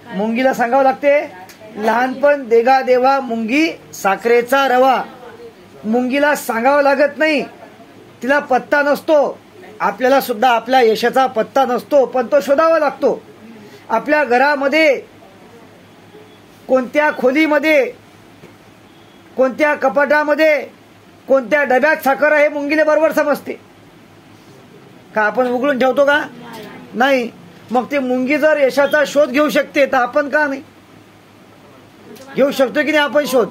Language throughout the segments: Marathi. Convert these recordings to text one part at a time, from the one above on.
मुंगीला सांगावं लागते, लहानपण देगा देवा मुंगी साखरेचा रवा. मुंगीला सांगावं लागत नाही, तिला पत्ता नसतो. आपल्याला सुद्धा आपल्या यशाचा पत्ता नसतो, पण तो शोधावा लागतो. आपल्या घरामध्ये कोणत्या खोलीमध्ये, कोणत्या कपाटामध्ये, कोणत्या डब्यात साखर आहे मुंगीला बरोबर समजते का? आपण उघडून ठेवतो का? नाही. मग ते मुंगी जर यशाचा शोध घेऊ शकते तर आपण का नाही घेऊ शकतो की नाही आपण शोध?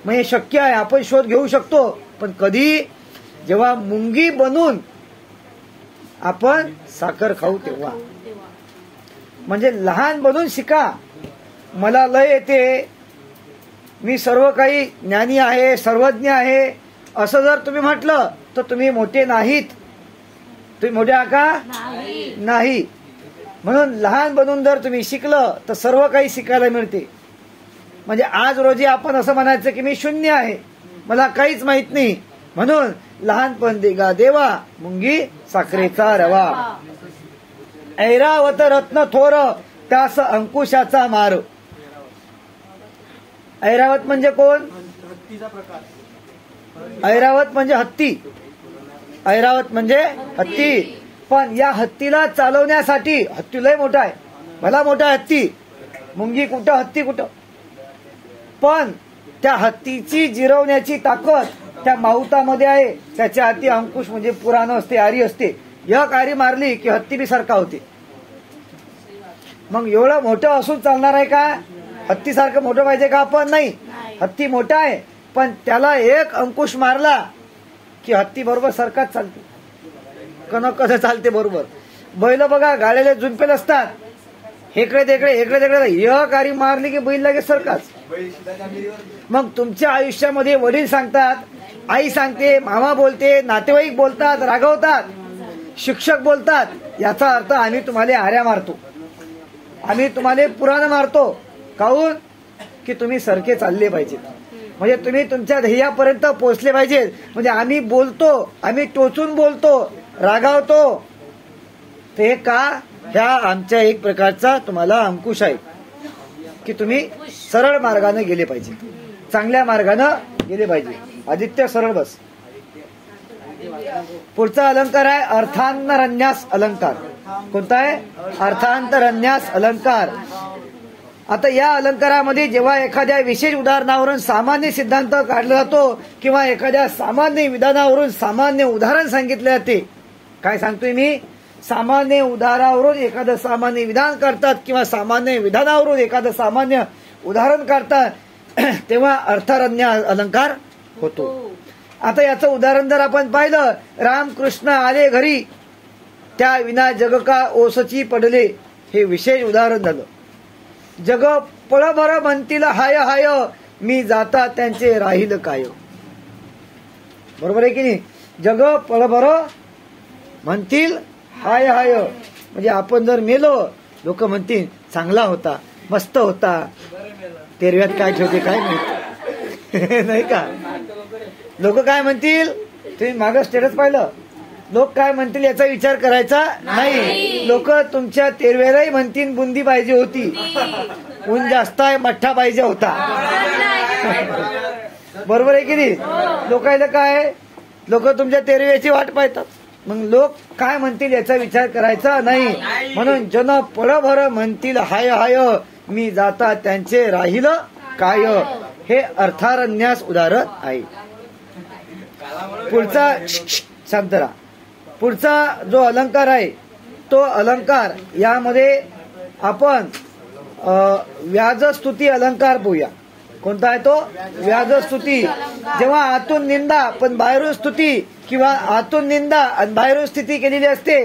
मग हे शक्य आहे, आपण शोध घेऊ शकतो. पण कधी? जेव्हा मुंगी बनून आपण साखर खाऊ तेव्हा. म्हणजे लहान बनून शिका. मला लय येते, मी सर्व काही ज्ञानी आहे, सर्वज्ञ आहे, असं जर तुम्ही म्हटलं तर तुम्ही मोठे नाहीत. तुम्ही मोठे आहात का? नाही. म्हणून लहान बनून जर तुम्ही शिकलं तर सर्व काही शिकायला मिळते. म्हणजे आज रोजी आपण असं म्हणायचं की मी शून्य आहे, मला काहीच माहित नाही. म्हणून लहानपण देगा देवा मुंगी साखरेचा रवा. ऐरावत रत्न थोर त्यास अंकुशाचा मार. ऐरावत म्हणजे कोण? ऐरावत म्हणजे हत्ती. ऐरावत म्हणजे हत्ती. पण या हत्तीला चालवण्यासाठी, हत्ती लय मोठा आहे, भला मोठा हत्ती, मुंगी कुठं हत्ती कुठं, पण त्या हत्तीची जिरवण्याची ताकद त्या माहुतामध्ये आहे. त्याच्या हाती अंकुश म्हणजे पुराण असते, आरी असते. एक आरी मारली की हत्ती बी सारखा होते. मग एवढं मोठं असून चालणार आहे का? हत्तीसारखं मोठं पाहिजे का आपण? नाही. हत्ती मोठा आहे, पण त्याला एक अंकुश मारला की हत्ती बरोबर सरकाच चालते, कन कसं चालते बरोबर. बैल बघा, गाड्याला झुंपेल असतात, हेकडे तेकडे हेकडे तेकडे, एक आरी मारली की बैल लगेच सरकाच. मग तुमच्या आयुष्यामध्ये वडील सांगतात, आई सांगते, मामा बोलते, नातेवाईक बोलतात, रागवतात, शिक्षक बोलतात, याचा अर्थ आम्ही तुम्हाला आऱ्या मारतो, आम्ही तुम्हाला पुराण मारतो. काहून? की तुम्ही सरके चालले पाहिजेत, म्हणजे तुम्ही तुमच्या ध्येयापर्यंत पोहोचले पाहिजेत. म्हणजे आम्ही बोलतो, आम्ही टोचून बोलतो, रागावतो, ते का? ह्या आमच्या एक प्रकारचा तुम्हाला अंकुश आहे की तुम्ही सरळ मार्गाने गेले पाहिजे, चांगल्या मार्गाने गेले पाहिजे. आदित्य सरळ बस. पुढचा अलंकार आहे अर्थांतरन्यास अलंकार. कोणता आहे? अर्थांतरन्यास अलंकार. आता या अलंकारामध्ये जेव्हा एखाद्या विशेष उदाहरणावरून सामान्य सिद्धांत काढला जातो किंवा एखाद्या सामान्य विधानावरून सामान्य उदाहरण सांगितले जाते. काय सांगतोय मी? सामान्य उदाहरणावरून एखादं सामान्य विधान करतात किंवा सामान्य विधानावरून एखादं सामान्य उदाहरण काढतात, तेव्हा अर्थारण्य अलंकार होतो. आता याचं उदाहरण जर आपण पाहिलं, रामकृष्ण आले घरी त्या विना जग का ओसची पडले, हे विशेष उदाहरण झालं. जग पळभर म्हणतील हाय हाय, मी जाता त्यांचे राहील काय. बरोबर आहे की नाही? जग पळभर म्हणतील हाय हाय, म्हणजे आपण जर मेलो लोक म्हणतील चांगला होता, मस्त होता, तेरव्यात काय ठेवते काय माहिती नाही का? लोक काय म्हणतील? तुम्ही मागं स्टेटस पाहिलं, लोक काय म्हणतील याचा विचार करायचा नाही. लोक तुमच्या तेरव्यालाही म्हणतील बुंदी पाहिजे होती, ऊन जास्त आहे, मठ्ठा पाहिजे होता. बरोबर आहे की नाही? लोकांना काय, लोक तुमच्या तेरव्याची वाट पाहतात. मग लोक काय म्हणतील याचा विचार करायचा नाही. म्हणून जन पळभर म्हणतील हाय हाय, मी जाता त्यांचे राहील काय, हे अर्थारण्यास उदाहरण आहे. पुढचा शांत राहा. पुढचा जो अलंकार आहे तो अलंकार, यामध्ये आपण व्याजस्तुती अलंकार पाहूया. कोणता आहे तो? व्याजस्तुती. जेव्हा आतून निंदा पण बाहेरून स्तुती, किंवा आतून निंदा आणि बाहेरून स्तुती केलेली असते,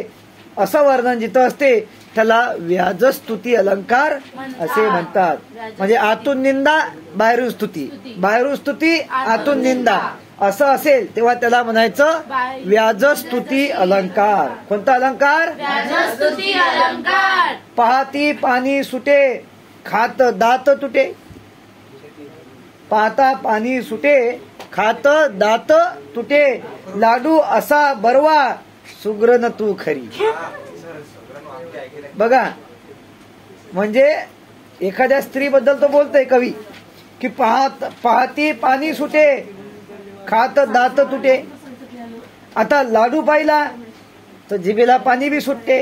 असं वर्णन जिथं असते त्याला व्याजस्तुती अलंकार असे म्हणतात. म्हणजे आतून निंदा बाहेरून स्तुती, बाहेरून स्तुती आतून निंदा, असं असेल तेव्हा त्याला म्हणायचं व्याजस्तुती अलंकार. कोणता अलंकार? व्याजस्तुती अलंकार. पाहती पाणी सुटे, खात दात तुटे. पाहता पाणी सुटे, खात दात तुटे, लाडू असा बरवा, सुग्रण तू खरी. बघा, म्हणजे एखाद्या स्त्रीबद्दल तो बोलतोय कवी की पाहती पाणी सुटे, खात दात तुटे. आता लाडू पाहिला तर जिभेला पाणी बी सुटते,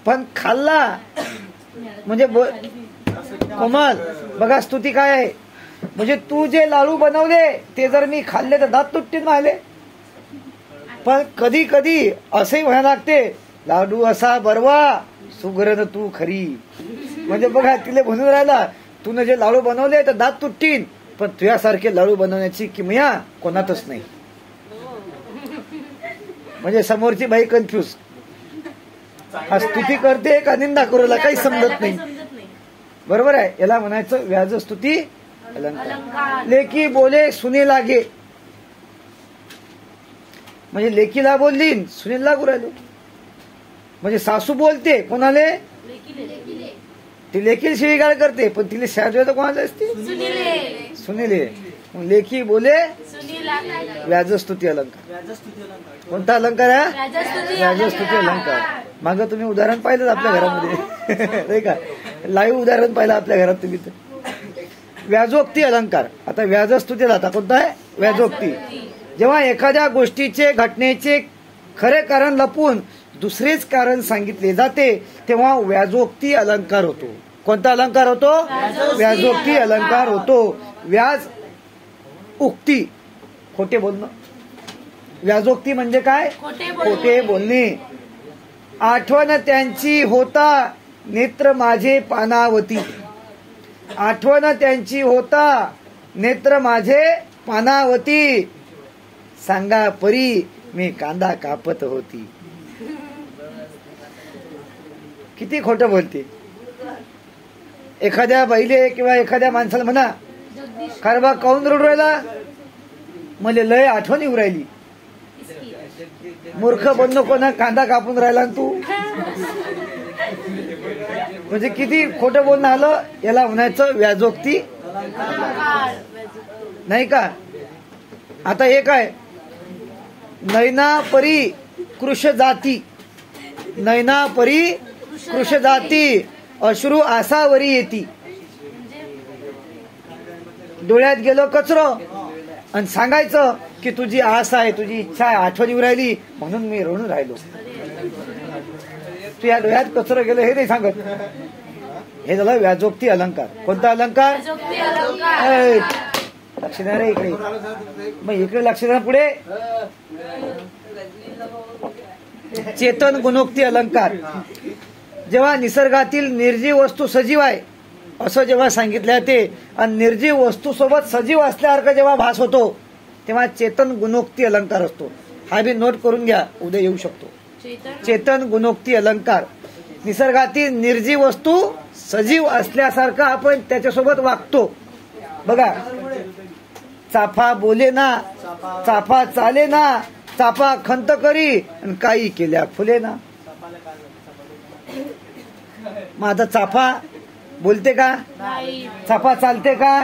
पण खाल्ला म्हणजे कोमल बघा स्तुती काय आहे. म्हणजे तू जे लाडू बनवले ते जर मी खाल्ले तर दात तुटतील माले. पण कधी कधी असंही म्हणायला लागते, लाडू असा बरवा सुगरण तू खरी. म्हणजे बघा तिला म्हणून राहिला, तू जे लाडू बनवले तर दात तुटतील, पण तुझ्यासारखे लाडू बनवण्याची किमया कोणातच नाही. म्हणजे समोरची बाई कन्फ्यूज, हा स्तुती करते का निंदा करूला काही समजत नाही. बरोबर आहे. याला म्हणायचं व्याज स्तुती अलंकार. लेकी बोले सुने लागे, म्हणजे लेकीला बोलली सुनील लागू राहिलो. म्हणजे सासू बोलते कोणाले, ती लेकील शिवीगाळ करते, पण तिला शाळेत तर कोणाला असते, सुनीले. लेखी बोले व्याजस्तुती अलंकार. कोणता अलंकार आहे, व्याजस्तुती अलंकार. मागं तुम्ही उदाहरण पाहिलं आपल्या घरामध्ये नाही का, लाईव्ह उदाहरण पाहिलं आपल्या घरात तुम्ही. व्याजोक्ती अलंकार. आता व्याजस्तुती आता कोणता आहे, व्याजोक्ती. जेव्हा एखाद्या गोष्टीचे घटनेचे खरे कारण लपून दुसरेच कारण सांगितले जाते तेव्हा व्याजोक्ती अलंकार होतो. कोणता अलंकार होतो, व्याजोक्ती अलंकार होतो. व्याज उक्ती खोटे बोलणं. व्याजोक्ती म्हणजे काय, खोटे बोलणे. आठवण त्यांची होता नेत्र माझे पानावती. आठवण त्यांची होता नेत्र माझे पानावती. सांगा परी मी कांदा कापत होती. किती खोटं बोलते. एखाद्या बाईले किंवा एखाद्या माणसाला म्हणा, कारबा काऊन रडू राहिला, मला लय आठवण येऊ राहिली. मूर्ख बन नको ना, कांदा कापून राहिला तू. म्हणजे किती खोटं बोलणं आलं. याला म्हणायचं व्याजोक्ती नाही का. आता हे काय, नैना परी कृश जाती. नैना परी कृश जाती अश्रू आसावरी येती. डोळ्यात गेलो कचरो आणि सांगायचं की तुझी आस आहे, तुझी इच्छा आहे, आठवणी राहिली म्हणून मी रडून राहिलो. तू या डोळ्यात कचरो गेलो हे नाही सांगत. हे झालं व्याजोक्ती अलंकार. कोणता अलंकार, लक्ष द्या रे इकडे. मग इकडे लक्ष द्या. पुढे चेतन गुणोक्ती अलंकार. जेव्हा निसर्गातील निर्जीव वस्तू सजीव आहे असं जेव्हा सांगितलं ते आणि निर्जीव वस्तू सोबत सजीव असल्यासारखं जेव्हा भास होतो तेव्हा चेतन गुणोक्ती अलंकार असतो. हा बी नोट करून घ्या, उद्या येऊ शकतो. चेतन गुणोक्ती अलंकार. निसर्गातील निर्जीव वस्तू सजीव असल्यासारखं आपण त्याच्यासोबत वागतो. बघा, चाफा बोले ना, चाफा चाले ना, चाफा खंत करी आणि काही केल्या फुले ना. मग आता चाफा बोलते का, चाफा चालते का.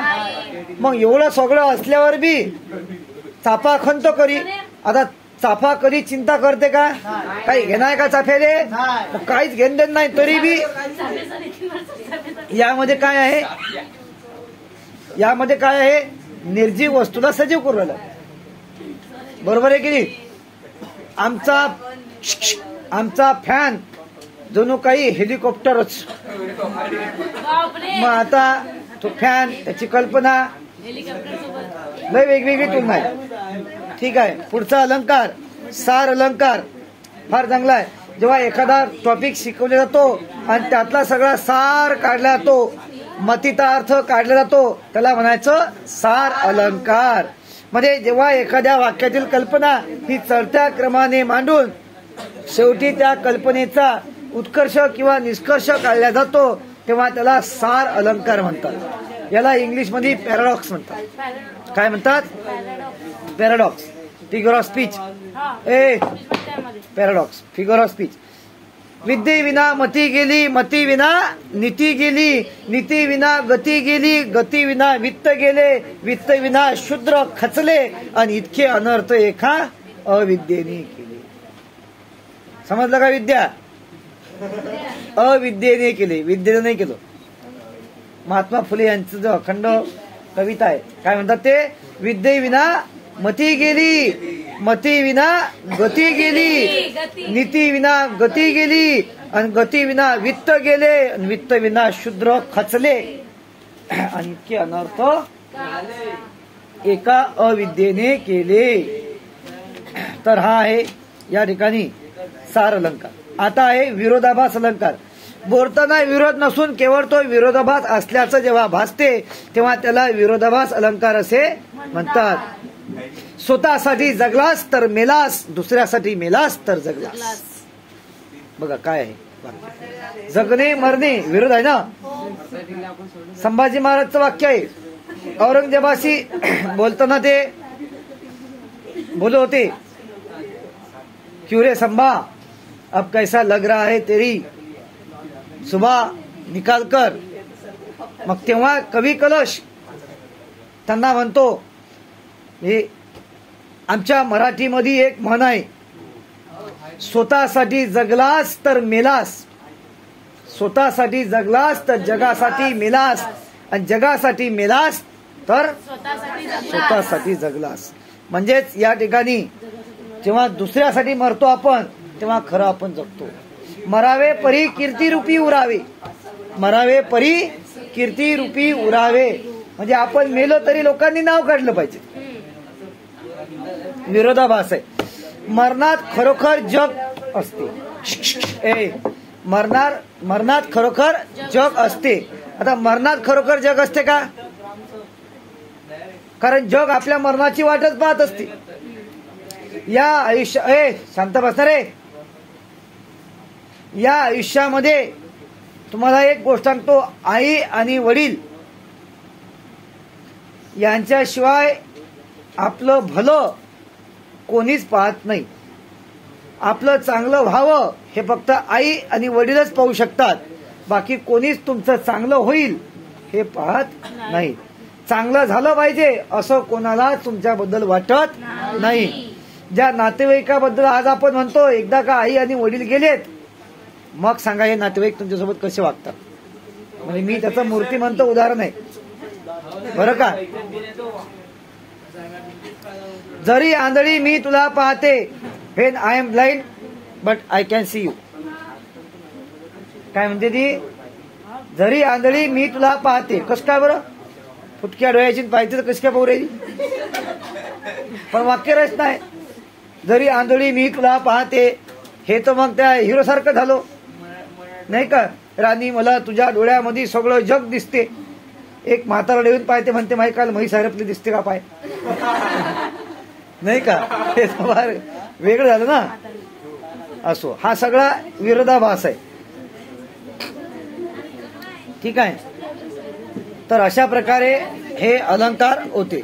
मग एवढं सगळं असल्यावर बी चाफा खंत करी. आता चाफा कधी चिंता करते का, काही घेणार का चाफ्याले, काहीच घेण देत नाही. तरी बी यामध्ये काय आहे, यामध्ये काय आहे, निर्जीव वस्तूला सजीव करू राहिला. बरोबर आहे की नाही. आमचा फॅन जणू काही हेलिकॉप्टरच. मग आता तो फॅन, त्याची कल्पना लय वेगवेगळी तुलना आहे. ठीक आहे. पुढचा अलंकार सार अलंकार. फार चांगला आहे. जेव्हा एखादा टॉपिक शिकवला जातो आणि त्यातला सगळा सार काढला जातो, मतिता अर्थ काढला जातो, त्याला म्हणायचं सार अलंकार. म्हणजे जेव्हा एखाद्या वाक्यातील कल्पना ही चढत्या क्रमाने मांडून शेवटी त्या कल्पनेचा उत्कर्ष किंवा निष्कर्ष काढला जातो तेव्हा त्याला सार अलंकार म्हणतात. याला इंग्लिशमध्ये पॅराडॉक्स म्हणतात. काय म्हणतात, paradox. Figure of speech. Paradox, figure of speech. विद्येविना मती गेली, मती विना नीती गेली, नीती विना गती गेली, गती विना वित्त गेले, वित्त विना शूद्र खचले आणि इतके अनर्थ एका अविद्येने केले. समजलं का. विद्या अविद्येने केले, विद्येने नाही केलं. महात्मा फुले यांचं जो अखंड कविता आहे, काय म्हणतात ते, विद्येविना मती गेली, मती विना गती गेली, नीती विना गती गेली, आणि गती विना वित्त गेले, आणि वित्त विना शूद्र खचले, आणि इतके अनर्थ एका अविद्येने केले. तर हा आहे या ठिकाणी सार अलंकार. आता आहे विरोधाभास अलंकार. बोलताना विरोध नसून केवळ तो विरोधाभास असल्याचं जेव्हा भासते तेव्हा त्याला विरोधाभास अलंकार असे म्हणतात. स्वतःसाठी जगलास तर मेलास, दुसऱ्यासाठी मेलास तर जगलास. बघा काय आहे, जगणे मरणे विरोध आहे ना. संभाजी महाराजचं वाक्य आहे. औरंगजेबाशी बोलताना ते बोलत होते, क्यों रे संभा अब कैसा लग रहा है तेरी सुबह निकाल कर. मग तेव्हा कवी कलश त्यांना म्हणतो, हे आमच्या मराठीमध्ये एक म्हण आहे, स्वतःसाठी जगलास तर मेलास, स्वतःसाठी जगलास तर जगासाठी मेलास, आणि जगासाठी मेलास तर स्वतःसाठी जगलास. म्हणजेच या ठिकाणी जेव्हा दुसऱ्यासाठी मरतो आपण तेव्हा खरं आपण जगतो. मरावे परी कीर्ती रूपी उरावे, मरावे परी कीर्ती रूपी उरावे, म्हणजे आपण मेलो तरी लोकांनी नाव काढलं पाहिजे. विरोधाभास आहे. मरणात खरोखर जग असते. मरणात खरोखर जग असते. आता मरणात खरोखर जग असते का? कारण जग आपल्या मरणाची वाटच पाहत असते. या आयुष्य शांत बसणार आहे. या आयुष्यामध्ये तुम्हाला एक गोष्ट सांगतो, आई आणि वडील यांच्याशिवाय आपलं भलं कोणीच पाहत नाही. आपलं चांगलं व्हावं हे फक्त आई आणि वडीलच पाहू शकतात. बाकी कोणीच तुमचं चांगलं होईल हे पाहत नाही. चांगलं झालं पाहिजे असं कोणाला तुमच्याबद्दल वाटत नाही. ज्या नातेवाईकाबद्दल आज आपण म्हणतो, एकदा का आई आणि वडील गेलेत मग सांगा हे नातेवाईक तुमच्यासोबत कसे वागतात. म्हणजे मी त्याचं मूर्ती म्हणतो उदाहरण आहे बरं का. जरी आंधळी मी तुला पाहते, when I am blind but I can see you. काय म्हणते ती, जरी आंधळी मी तुला पाहते. कस काय बरं, फुटक्या डोळ्याची पाहिजे तर कस काय पोरायची. पण वाक्य रचना आहे, जरी आंधळी मी तुला पाहते. हे तर मग त्या हिरो सारखं झालो नाही का. राणी मला तुझ्या डोळ्यामध्ये सगळं जग दिसते. एक म्हातारा येऊन पाहते, म्हणते माही काल म्हैस हरपली दिसते का पाय. नाही का, हे फार वेगळं झालं ना. असो, हा सगळा विरोधाभास आहे. ठीक आहे. तर अशा प्रकारे हे अलंकार होते.